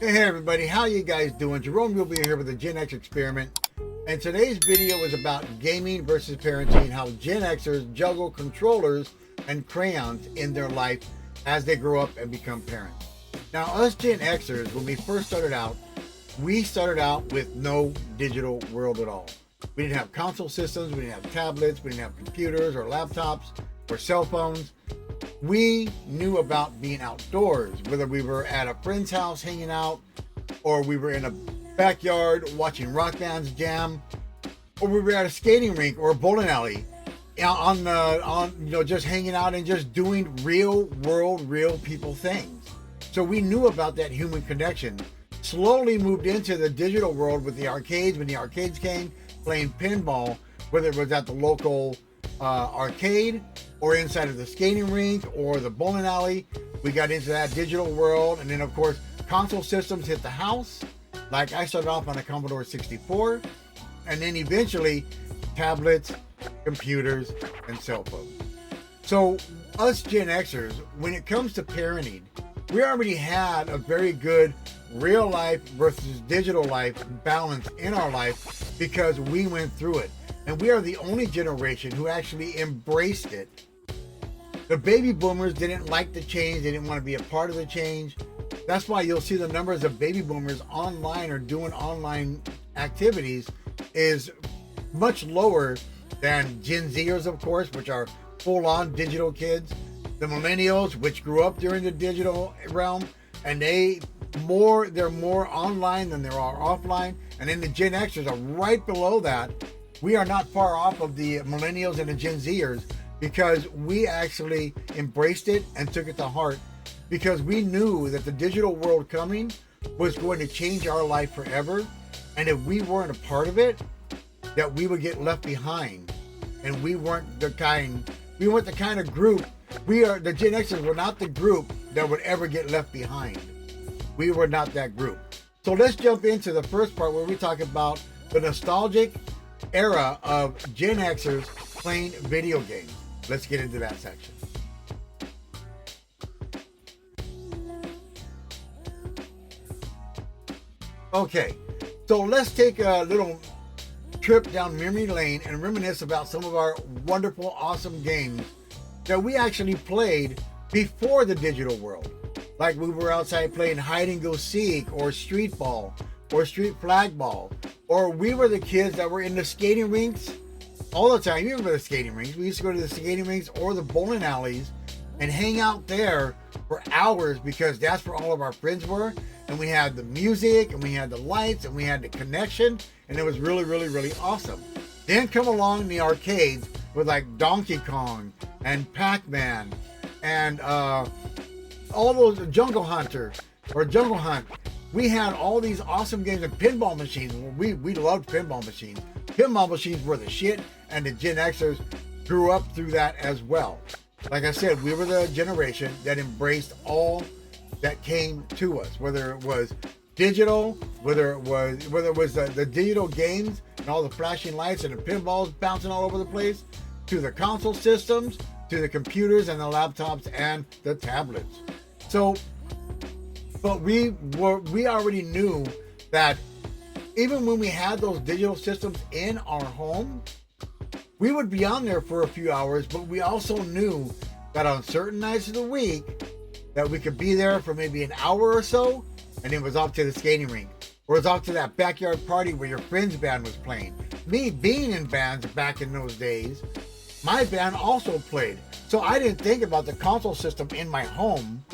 Hey everybody, how you guys doing? Jerome Rubio here with the GenX Experiment, and today's video is about gaming versus parenting, how GenXers juggle controllers and crayons in their life as they grow up and become parents. Now us GenXers, when we first started out, we started out with no digital world at all. We didn't have console systems, we didn't have tablets, we didn't have computers or laptops or cell phones. We knew about being outdoors, whether we were at a friend's house hanging out, or we were in a backyard watching rock bands jam, or we were at a skating rink or a bowling alley, just hanging out and just doing real world, real people things. So we knew about that human connection. Slowly moved into the digital world with the arcades. When the arcades came, playing pinball, whether it was at the local arcade or inside of the skating rink or the bowling alley, we got into that digital world. And then of course console systems hit the house. Like I started off on a Commodore 64, and then eventually tablets, computers, and cell phones. So us Gen Xers, when it comes to parenting, we already had a very good real life versus digital life balance in our life because we went through it. And we are the only generation who actually embraced it. The baby boomers didn't like the change. They didn't want to be a part of the change. That's why you'll see the numbers of baby boomers online or doing online activities is much lower than Gen Zers, of course, which are full-on digital kids. The millennials, which grew up during the digital realm, and they're more online than they are offline. And then the Gen Xers are right below that. We are not far off of the millennials and the Gen Zers because we actually embraced it and took it to heart, because we knew that the digital world coming was going to change our life forever. And if we weren't a part of it, that we would get left behind. And we weren't the kind of group. The Gen Xers were not the group that would ever get left behind. We were not that group. So let's jump into the first part where we talk about the nostalgic era of Gen Xers playing video games. Let's get into that section. Okay, so let's take a little trip down memory lane and reminisce about some of our wonderful, awesome games that we actually played before the digital world. Like we were outside playing hide and go seek or street ball or street flag ball. Or we were the kids that were in the skating rinks all the time. You remember the skating rinks? We used to go to the skating rinks or the bowling alleys and hang out there for hours because that's where all of our friends were. And we had the music and we had the lights and we had the connection. And it was really, really, really awesome. Then come along the arcades with like Donkey Kong and Pac-Man and all those Jungle Hunter or Jungle Hunt. We had all these awesome games and pinball machines. We loved pinball machines. Pinball machines were the shit, and the Gen Xers grew up through that as well. Like I said, we were the generation that embraced all that came to us, whether it was digital, whether it was the digital games and all the flashing lights and the pinballs bouncing all over the place, to the console systems, to the computers and the laptops and the tablets. But we already knew that even when we had those digital systems in our home, we would be on there for a few hours, but we also knew that on certain nights of the week that we could be there for maybe an hour or so, and it was off to the skating rink, or it was off to that backyard party where your friend's band was playing. Me being in bands back in those days, my band also played. So I didn't think about the console system in my home,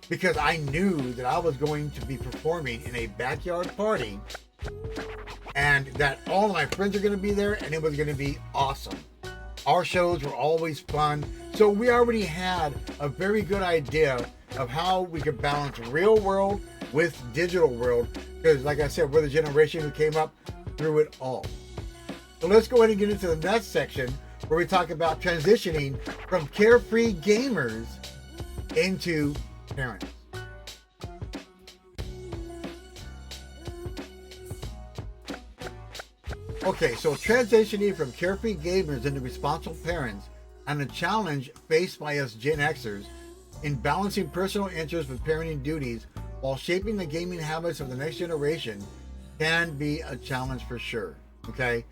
because I knew that I was going to be performing in a backyard party and that all of my friends are going to be there and it was going to be awesome. Our shows were always fun. So we already had a very good idea of how we could balance real world with digital world, because like I said, we're the generation who came up through it all. So let's go ahead and get into the next section where we talk about transitioning from carefree gamers into parents. Okay, so transitioning from carefree gamers into responsible parents and the challenge faced by us Gen Xers in balancing personal interests with parenting duties while shaping the gaming habits of the next generation can be a challenge for sure. Okay,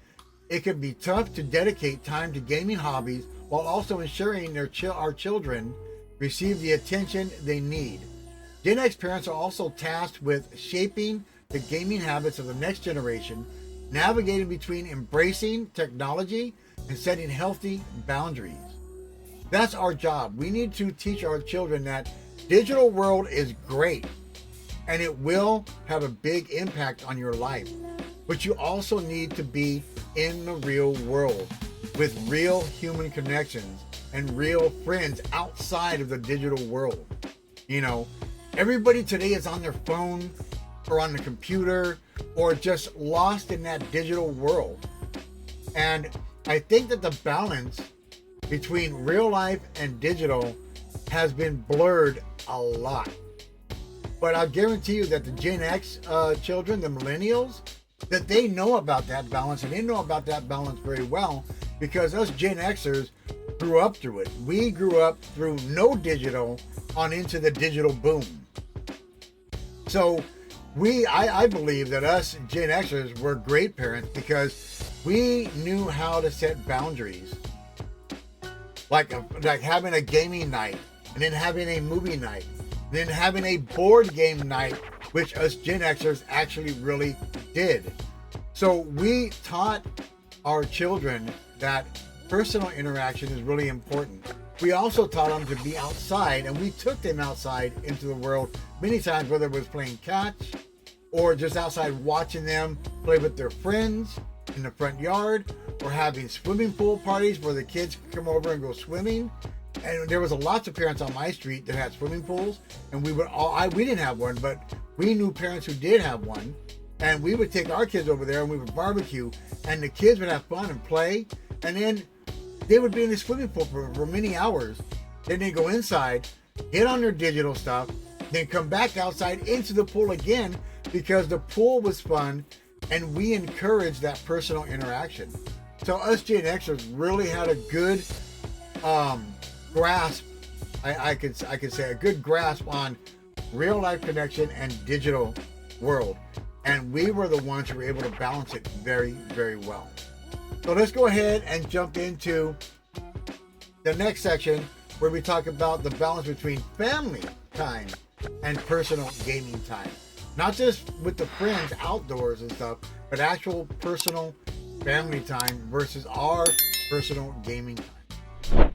it can be tough to dedicate time to gaming hobbies while also ensuring our children receive the attention they need. Gen X parents are also tasked with shaping the gaming habits of the next generation, navigating between embracing technology and setting healthy boundaries. That's our job. We need to teach our children that digital world is great and it will have a big impact on your life. But you also need to be in the real world with real human connections and real friends outside of the digital world. You know, everybody today is on their phone or on the computer or just lost in that digital world. And I think that the balance between real life and digital has been blurred a lot. But I'll guarantee you that the Gen X children, the millennials, that they know about that balance, and they know about that balance very well, because us Gen Xers grew up through it. We grew up through no digital on into the digital boom. So I believe that us Gen Xers were great parents because we knew how to set boundaries. Like having a gaming night, and then having a movie night, and then having a board game night, which us Gen Xers actually really did. So we taught our children that personal interaction is really important. We also taught them to be outside, and we took them outside into the world many times, whether it was playing catch or just outside watching them play with their friends in the front yard, or having swimming pool parties where the kids come over and go swimming. And there was lots of parents on my street that had swimming pools, and we didn't have one, but we knew parents who did have one, and we would take our kids over there and we would barbecue, and the kids would have fun and play, and then they would be in the swimming pool for many hours. Then they go inside, hit on their digital stuff, then come back outside into the pool again, because the pool was fun and we encouraged that personal interaction. So us Gen Xers really had a good grasp, I could say a good grasp on real life connection and digital world. And we were the ones who were able to balance it very, very well. So let's go ahead and jump into the next section where we talk about the balance between family time and personal gaming time. Not just with the friends outdoors and stuff, but actual personal family time versus our personal gaming time.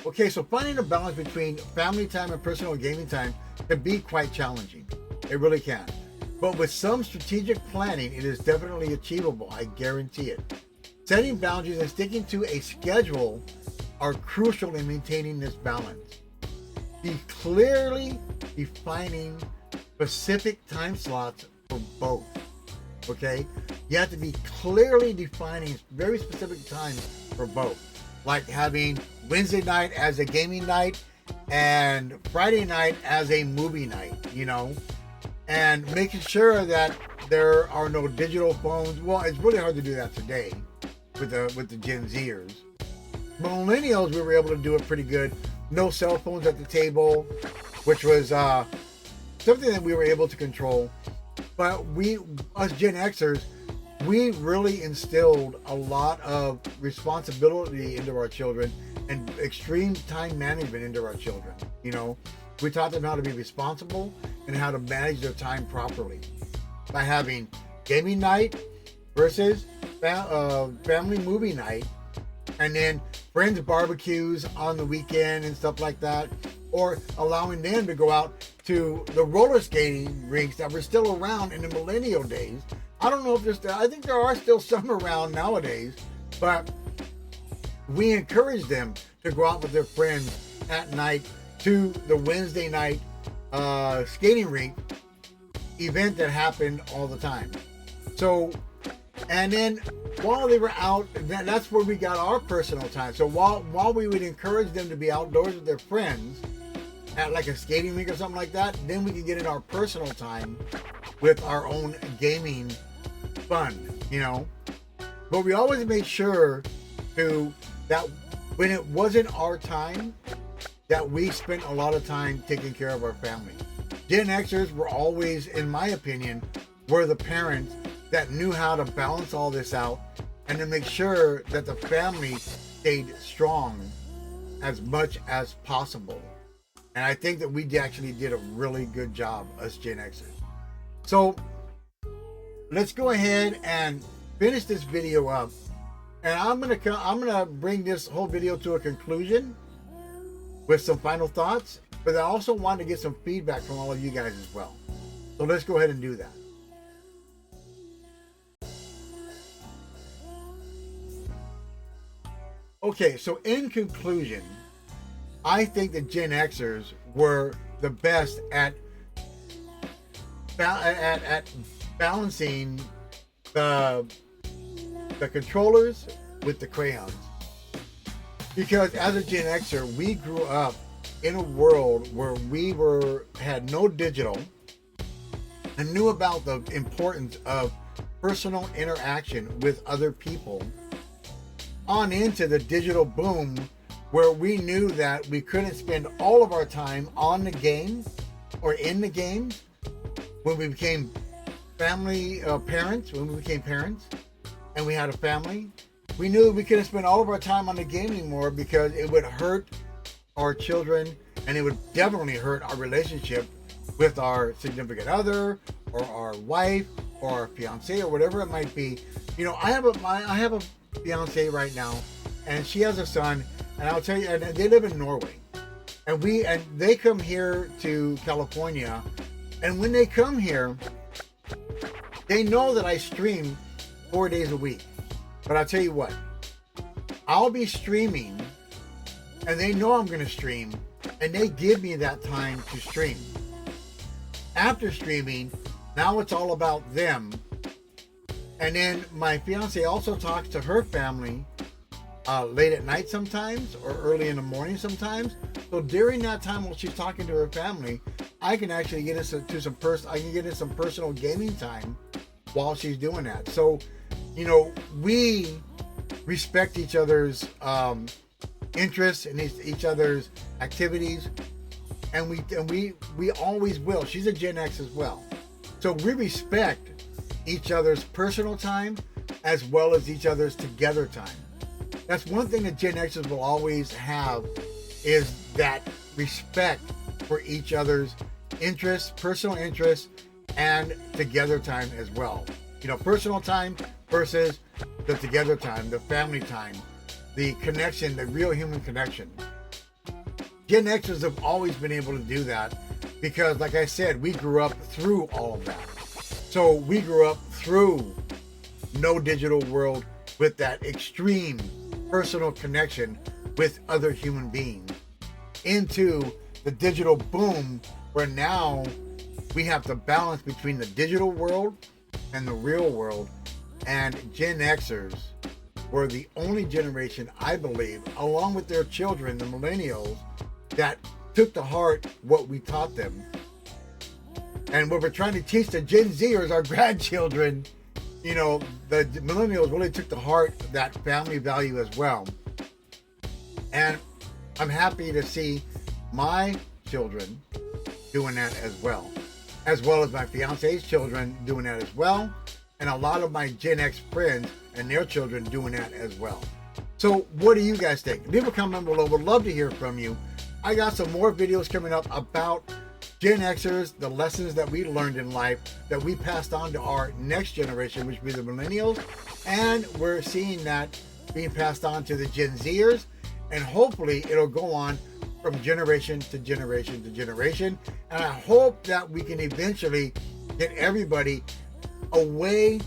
Okay, so finding a balance between family time and personal gaming time can be quite challenging. It really can. But with some strategic planning, it is definitely achievable. I guarantee it. Setting boundaries and sticking to a schedule are crucial in maintaining this balance. Be clearly defining specific time slots for both. Okay? You have to be clearly defining very specific times for both. Like having Wednesday night as a gaming night and Friday night as a movie night, you know? And making sure that there are no digital phones. Well, it's really hard to do that today with the Gen Zers. But millennials, we were able to do it pretty good. No cell phones at the table, which was something that we were able to control. But us Gen Xers, we really instilled a lot of responsibility into our children and extreme time management into our children. You know, we taught them how to be responsible and how to manage their time properly by having gaming night versus family movie night, and then friends barbecues on the weekend and stuff like that, or allowing them to go out to the roller skating rinks that were still around in the millennial days. I don't know if there's still, I think there are still some around nowadays, but we encourage them to go out with their friends at night to the Wednesday night skating rink event that happened all the time. So, and then while they were out, that's where we got our personal time. So while we would encourage them to be outdoors with their friends at like a skating rink or something like that, then we could get in our personal time with our own gaming fun, you know. But we always made sure that when it wasn't our time, that we spent a lot of time taking care of our family. Gen Xers were always, in my opinion, were the parents that knew how to balance all this out and to make sure that the family stayed strong as much as possible. And I think that we actually did a really good job as Gen Xers. So let's go ahead and finish this video up. And I'm gonna bring this whole video to a conclusion with some final thoughts, but I also want to get some feedback from all of you guys as well. So let's go ahead and do that. Okay, so in conclusion, I think that Gen Xers were the best at balancing the controllers with the crayons. Because as a Gen Xer, we grew up in a world where we had no digital and knew about the importance of personal interaction with other people, on into the digital boom where we knew that we couldn't spend all of our time on the game or in the games when we became parents, and we had a family. We knew that we couldn't spend all of our time on the game anymore because it would hurt our children and it would definitely hurt our relationship with our significant other or our wife or our fiance or whatever it might be. You know, I have a fiance right now, and she has a son, and I'll tell you, and they live in Norway, and they come here to California, and when they come here, they know that I stream 4 days a week. But I'll tell you what, I'll be streaming, and they know I'm going to stream, and they give me that time to stream. After streaming, now it's all about them. And then my fiance also talks to her family late at night sometimes, or early in the morning sometimes. So during that time while she's talking to her family, I can actually get into some personal gaming time while she's doing that. So, you know, we respect each other's interests and each other's activities, and we always will. She's a Gen X as well, so we respect each other's personal time as well as each other's together time. That's one thing that Gen Xers will always have, is that respect for each other's interests, personal interests, and together time as well. You know, personal time versus the together time, the family time, the connection, the real human connection. Gen Xers have always been able to do that because, like I said, we grew up through all of that. So we grew up through no digital world with that extreme personal connection with other human beings, into the digital boom where now we have to balance between the digital world and the real world. And Gen Xers were the only generation, I believe, along with their children, the millennials, that took to heart what we taught them. And what we're trying to teach the Gen Zers, our grandchildren, you know, the millennials really took to heart that family value as well. And I'm happy to see my children doing that as well as my fiance's children doing that as well, and a lot of my Gen X friends and their children doing that as well. So what do you guys think? Leave a comment below. Would love to hear from you. I got some more videos coming up about Gen Xers, the lessons that we learned in life that we passed on to our next generation, which would be the millennials, and we're seeing that being passed on to the Gen Zers, and hopefully it'll go on from generation to generation to generation. And I hope that we can eventually get everybody away,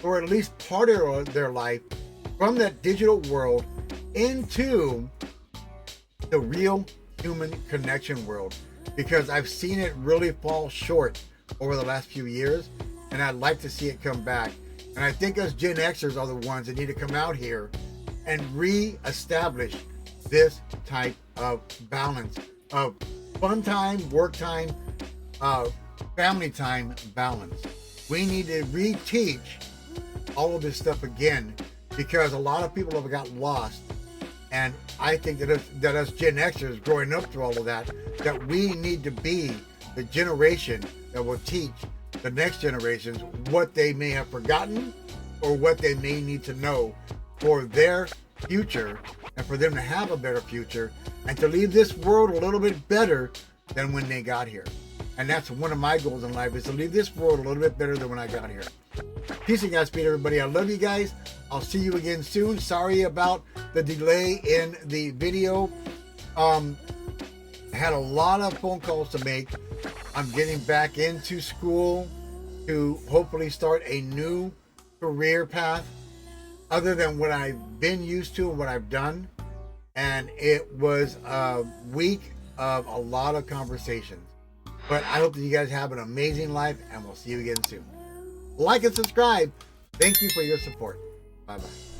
or at least part of their life, from that digital world into the real human connection world, because I've seen it really fall short over the last few years, and I'd like to see it come back. And I think us Gen Xers are the ones that need to come out here and re-establish this type of balance of fun time, work time, family time balance. We need to reteach all of this stuff again, because a lot of people have got lost And I think that us Gen Xers growing up through all of that we need to be the generation that will teach the next generations what they may have forgotten or what they may need to know for their future and for them to have a better future and to leave this world a little bit better than when they got here. And that's one of my goals in life, is to leave this world a little bit better than when I got here. Peace and Godspeed, everybody. I love you guys. I'll see you again soon. Sorry about the delay in the video. I had a lot of phone calls to make. I'm getting back into school to hopefully start a new career path other than what I've been used to and what I've done. And it was a week of a lot of conversations. But I hope that you guys have an amazing life, and we'll see you again soon. Like and subscribe. Thank you for your support. Bye-bye.